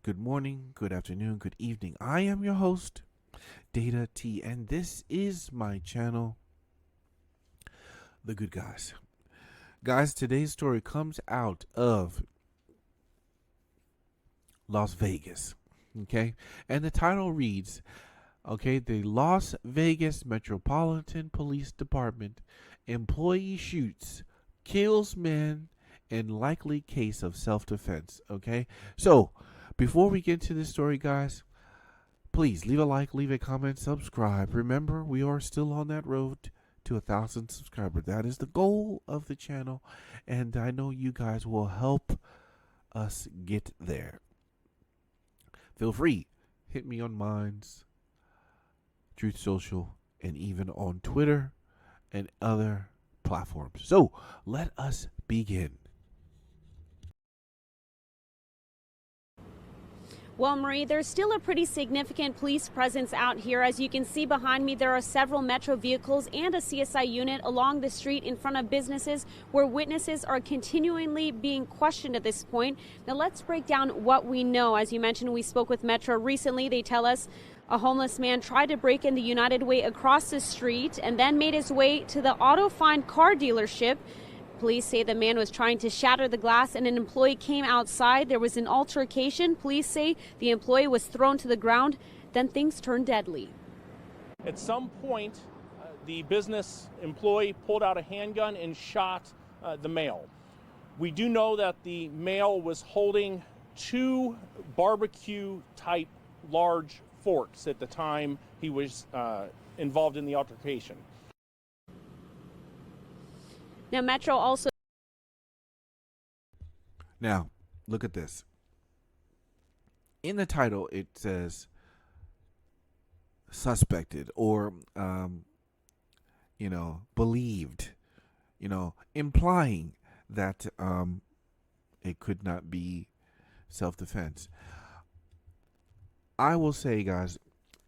good morning, good afternoon, good evening. I am your host, Data T, and this is my channel, The Good Guys. Guys, today's story comes out of Las Vegas, okay? And the title reads, the Las Vegas Metropolitan Police Department employee shoots, kills man in likely case of self-defense, okay? So, before we get to this story, guys, please leave a like, leave a comment, subscribe. Remember, we are still on that road to 1,000 subscribers. That is the goal of the channel, and I know you guys will help us get there. Feel free, hit me on Minds, TruthSocial, and even on Twitter and other platforms. So, let us begin. Well, Marie, there's still a pretty significant police presence out here. As you can see behind me, there are several Metro vehicles and a CSI unit along the street in front of businesses where witnesses are continually being questioned at this point. Now, let's break down what we know. As you mentioned, we spoke with Metro recently. They tell us a homeless man tried to break in the United Way across the street and then made his way to the Auto Find car dealership. Police say the man was trying to shatter the glass and an employee came outside. There was an altercation. Police say the employee was thrown to the ground. Then things turned deadly. At some point, the business employee pulled out a handgun and shot the male. We do know that the male was holding two barbecue-type large forks at the time he was involved in the altercation. Now, Metro also... Now, look at this. In the title, it says suspected or, believed, implying that it could not be self-defense. I will say, guys,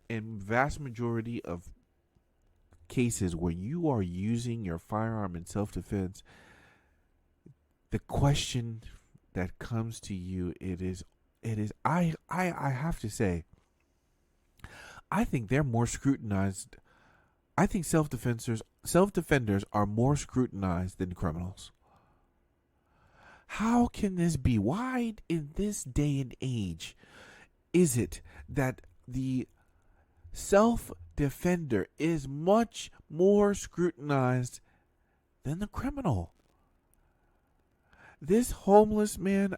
in vast majority of cases where you are using your firearm in self-defense, the question that comes to you, I have to say, I think they're more scrutinized. I think self-defenders are more scrutinized than criminals. How can this be? Why in this day and age is it that the self-defender is much more scrutinized than the criminal? This homeless man,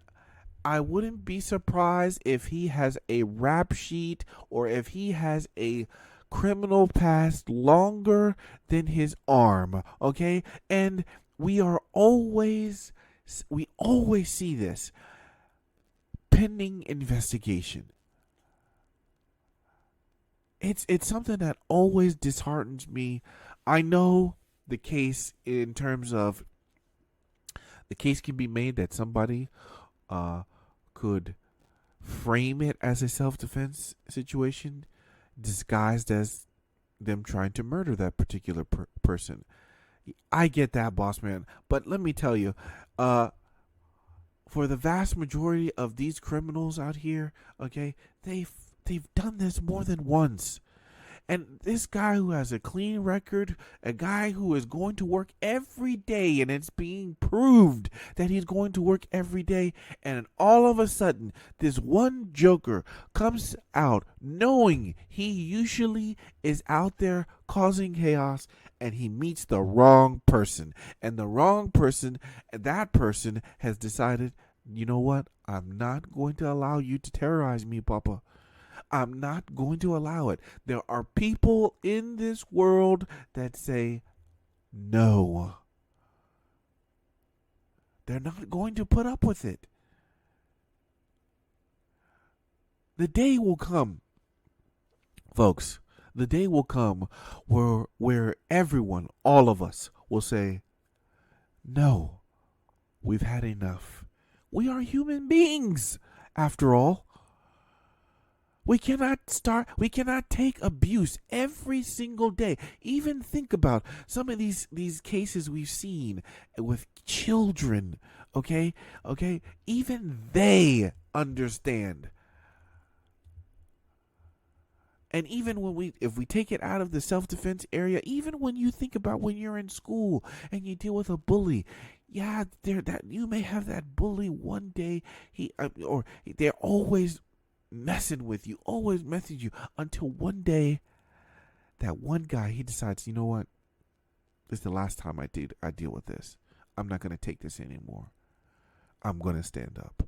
I wouldn't be surprised if he has a rap sheet or if he has a criminal past longer than his arm, okay? And we always see this pending investigation. It's something that always disheartens me. I know the case in terms of the case can be made that somebody could frame it as a self-defense situation disguised as them trying to murder that particular person. I get that, boss man. But let me tell you, for the vast majority of these criminals out here, okay, they've done this more than once. And this guy who has a clean record, a guy who is going to work every day, and it's being proved that he's going to work every day, and all of a sudden, this one joker comes out knowing he usually is out there causing chaos, and he meets the wrong person. And that person has decided, you know what? I'm not going to allow you to terrorize me, Papa. I'm not going to allow it. There are people in this world that say no. They're not going to put up with it. The day will come, folks. The day will come where everyone, all of us, will say, no, we've had enough. We are human beings, after all. We cannot take abuse every single day. Even think about some of these cases we've seen with children, okay? Even they understand And even if we take it out of the self-defense area, even when you think about when you're in school and you deal with a bully, yeah, that you may have that bully one day, or they're always messing with you, always messing you, until one day, that one guy, he decides, you know what, this is the last time I deal with this. I'm not going to take this anymore. I'm going to stand up.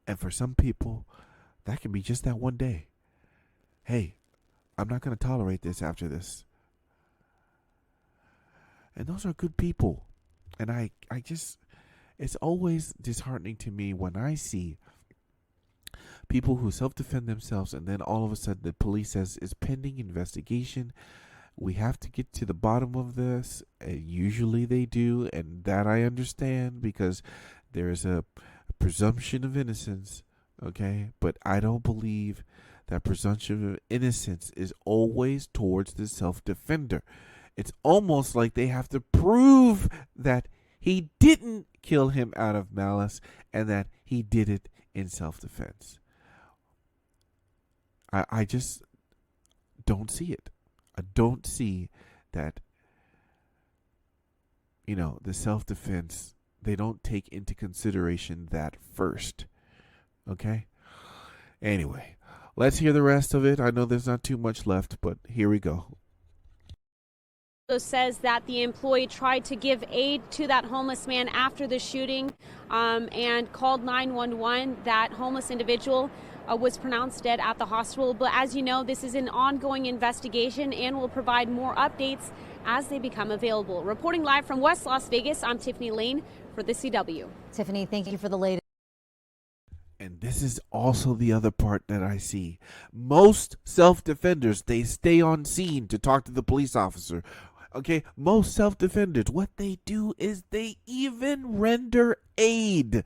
And for some people, that can be just that one day. Hey, I'm not going to tolerate this after this. And those are good people. And I just, it's always disheartening to me when I see people who self-defend themselves and then all of a sudden the police says it's pending investigation. We have to get to the bottom of this. And usually they do. And that I understand because there is a presumption of innocence. Okay, but I don't believe that presumption of innocence is always towards the self-defender. It's almost like they have to prove that he didn't kill him out of malice and that he did it in self-defense. I just don't see it. I don't see that, the self-defense, they don't take into consideration that first. Okay? Anyway, let's hear the rest of it. I know there's not too much left, but here we go. Says that the employee tried to give aid to that homeless man after the shooting and called 911. That homeless individual was pronounced dead at the hospital. But as you know, this is an ongoing investigation and will provide more updates as they become available. Reporting live from West Las Vegas, I'm Tiffany Lane for the CW. Tiffany, thank you for the latest. And this is also the other part that I see. Most self-defenders, they stay on scene to talk to the police officer. Okay, most self-defenders, what they do is they even render aid.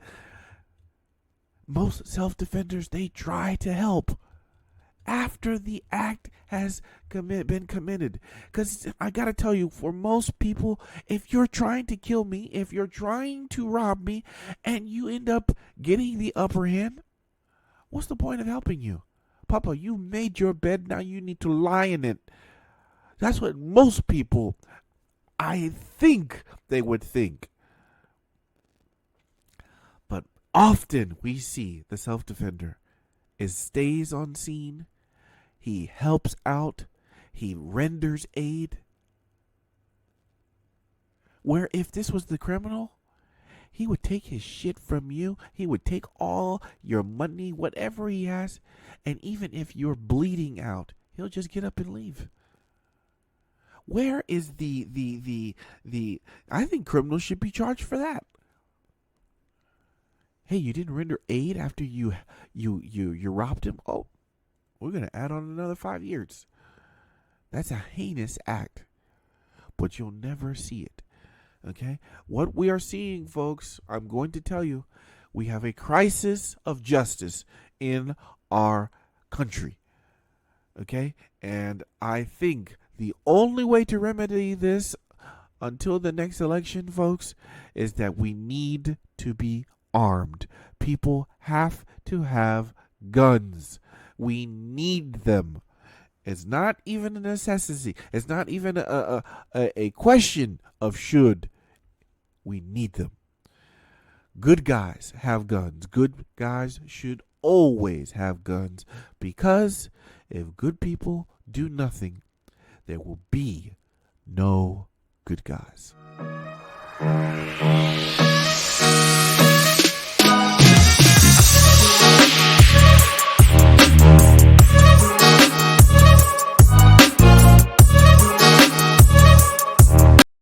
Most self-defenders, they try to help after the act has been committed. Because I got to tell you, for most people, if you're trying to kill me, if you're trying to rob me, and you end up getting the upper hand, what's the point of helping you? Papa, you made your bed, now you need to lie in it. That's what most people, I think they would think. But often we see the self-defender stays on scene. He helps out. He renders aid. Where if this was the criminal, he would take his shit from you. He would take all your money, whatever he has. And even if you're bleeding out, he'll just get up and leave. Where is the I think criminals should be charged for that. Hey, you didn't render aid after you robbed him? Oh, we're going to add on another 5 years. That's a heinous act. But you'll never see it. Okay? What we are seeing, folks, I'm going to tell you, we have a crisis of justice in our country. Okay? And I think the only way to remedy this until the next election, folks, is that we need to be armed. People have to have guns. We need them. It's not even a necessity. It's not even a question of should. We need them. Good guys have guns. Good guys should always have guns, because if good people do nothing, there will be no good guys.